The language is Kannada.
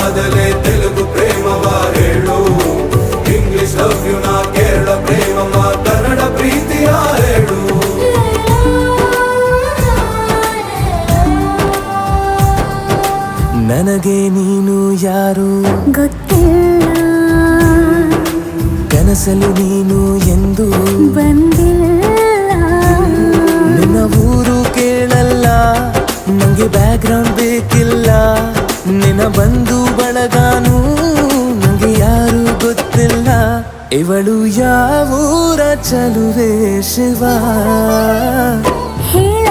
ಆದಲೆ ತೆಲುಗು ಪ್ರೇಮವ ಹೇಳು, ಇಂಗ್ಲಿಷ್ ಲವ್ ಯು ನಾ ಕೇರಳ ಪ್ರೇಮವ ಕನ್ನಡ ಪ್ರೀತಿಯ ಹೇಳು. ನನಗೆ ನೀನು ಯಾರು ಗೊತ್ತಿಲ್ಲ, ಕನಸಲು ನೀನು ಎಂದು ಬಂದಿಲ್ಲ. ನಿನ್ನ ಊರು ಕೇಳಲ್ಲ, ನಂಗೆ ಬ್ಯಾಕ್ಗ್ರೌಂಡ್ ಬೇಕಿಲ್ಲ. ನಿನ್ನ ಬಂಧು ಬಳಗಾನು ನಂಗೆ ಯಾರು ಗೊತ್ತಿಲ್ಲ. ಇವಳು ಯಾವೂರ ಚಲುವೆ ಶಿವ ಹೇಳ